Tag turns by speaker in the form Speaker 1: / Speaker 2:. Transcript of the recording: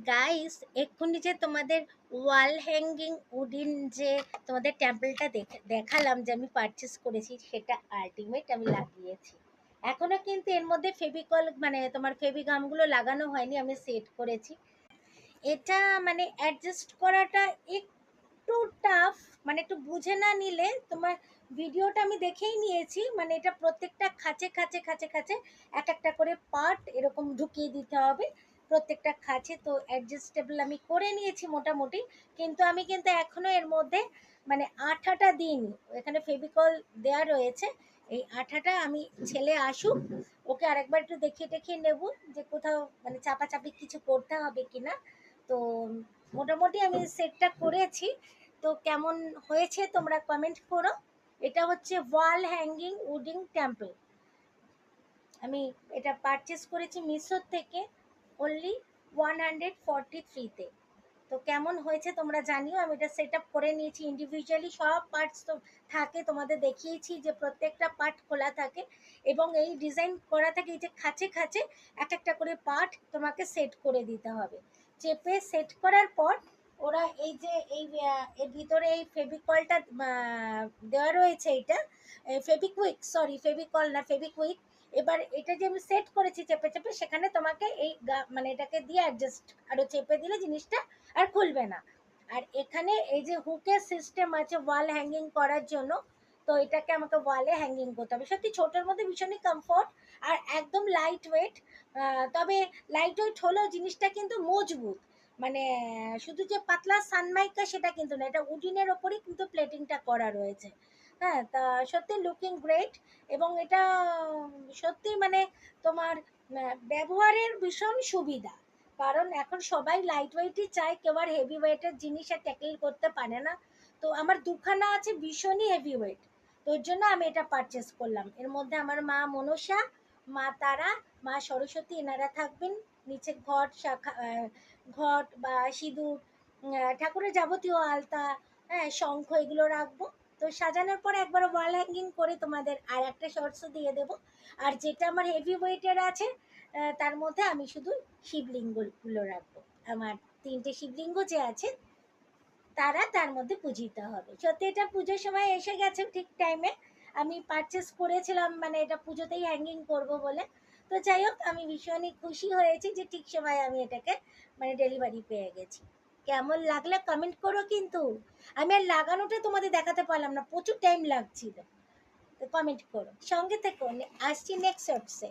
Speaker 1: Guys, এক্ষুনি যে তোমাদের ওয়াল হ্যাঙ্গিং উডিন যে তোমাদের টেম্পলটা দেখালাম যে আমি পারচেস করেছি, সেটা আলটিমেট আমি লাগিয়েছি। এখনো কিন্তু এর মধ্যে ফেভিকল মানে তোমার ফেভিগামগুলো লাগানো হয়নি, আমি সেট করেছি। এটা মানে অ্যাডজাস্ট করাটা একটু টাফ, মানে একটু বুঝে না নিলে তোমার ভিডিওটা আমি দেখেই নিয়েছি, মানে এটা প্রত্যেকটা খাঁচে খাঁচে খাঁচে খাঁচে এক একটা করে পার্ট এরকম ঢুকিয়ে দিতে হবে প্রত্যেকটা খাঁচে। তো অ্যাডজাস্টেবল আমি করে নিয়েছি মোটামুটি, কিন্তু আমি কিন্তু এখনো এর মধ্যে মানে আঠাটা দিইনি। এখানে ফেভিকল দেয়া রয়েছে, এই আঠাটা আমি ছেলে আসুক ওকে আরেকবার একটু দেখিয়ে টেখিয়ে নেব যে কোথাও মানে চাপাচাপি কিছু করতে হবে কিনা। তো মোটামুটি আমি সেটটা করেছি, তো কেমন হয়েছে তোমরা কমেন্ট করো। এটা হচ্ছে ওয়াল হ্যাঙ্গিং উডিং টেম্পল। আমি এটা পারচেস করেছি মিশোর থেকে অনলি 143-তে। তো কেমন হয়েছে তোমরা জানিও। আমি এটা সেট আপ করে নিয়েছি ইন্ডিভিজুয়ালি, সব পার্টস তো থাকে, তোমাদের দেখিয়েছি যে প্রত্যেকটা পার্ট খোলা থাকে এবং এই ডিজাইন করা থাকে। এই যে খাঁচে খাঁচে এক একটা করে পার্ট তোমাকে সেট করে দিতে হবে। চেপে সেট করার পর ওরা এই যে এর ভিতরে এই ফেভিকলটা দেওয়া রয়েছে, এইটা ফেভিকুইক, সরি ফেভিকল না, ফেভিকুইক। এবার এটা যে আমি সেট করেছি চেপে চেপে, সেখানে তোমাকে এই মানে এটাকে দিয়ে অ্যাডজাস্ট আরো চেপে দিলে জিনিসটা আর খুলবে না। আর এখানে এই যে হুকের সিস্টেম আছে ওয়াল হ্যাঙ্গিং করার জন্য, তো এটাকে আমাকে ওয়ালে হ্যাঙ্গিং করতে হবে। সত্যি ছোটোর মধ্যে ভীষণই কমফোর্ট আর একদম লাইট ওয়েট। তবে লাইট ওয়েট হলেও জিনিসটা কিন্তু মজবুত, মানে শুধু যে পাতলা সানমাইকা সেটা কিন্তু না, এটা উডিনের ওপরই কিন্তু প্লেটিংটা করা রয়েছে। হ্যাঁ, তা সত্যি লুকিং গ্রেট। এবং এটা সত্যি মানে তোমার ব্যবহারের ভীষণ সুবিধা, কারণ এখন সবাই লাইট ওয়েটই চায়, কেউ আর হেভি ওয়েটের জিনিস আর ট্যাকেল করতে পারে না। তো আমার দুখানা আছে ভীষণই হেভি ওয়েট, তোর জন্য আমি এটা পারচেস করলাম। এর মধ্যে আমার মা মনসা, মা তারা, মা সরস্বতী এনারা থাকবেন। নিচে ঘট শাখা, ঘট বা সিঁদুর, ঠাকুরের যাবতীয় আলতা, হ্যাঁ শঙ্খ, এগুলো রাখবো। তো সাজানোর পরে একবার ওয়াল হ্যাঙ্গিং করে তোমাদের আর একটা শর্টসও দিয়ে দেবো। আর যেটা আমার হেভি ওয়েটের আছে তার মধ্যে আমি শুধু শিবলিঙ্গগুলো রাখবো। আমার 3টে শিবলিঙ্গ যে আছে তারা তার মধ্যে পূজিত হবে। সত্যি এটা পুজোর সময় এসে গেছে ঠিক টাইমে। আমি পারচেস করেছিলাম মানে এটা পুজোতেই হ্যাঙ্গিং করব বলে। তো যাই হোক, আমি ভীষণই খুশি হয়েছি যে ঠিক সময় আমি এটাকে মানে ডেলিভারি পেয়ে গেছি। কেমন লাগলো কমেন্ট করো কিন্তু। আমি আর লাগানোটা তোমাদের দেখাতে পারলাম না, প্রচুর টাইম লাগছিল। তো কমেন্ট করো, সঙ্গে থেকো। আসছি নেক্সট শর্টসে।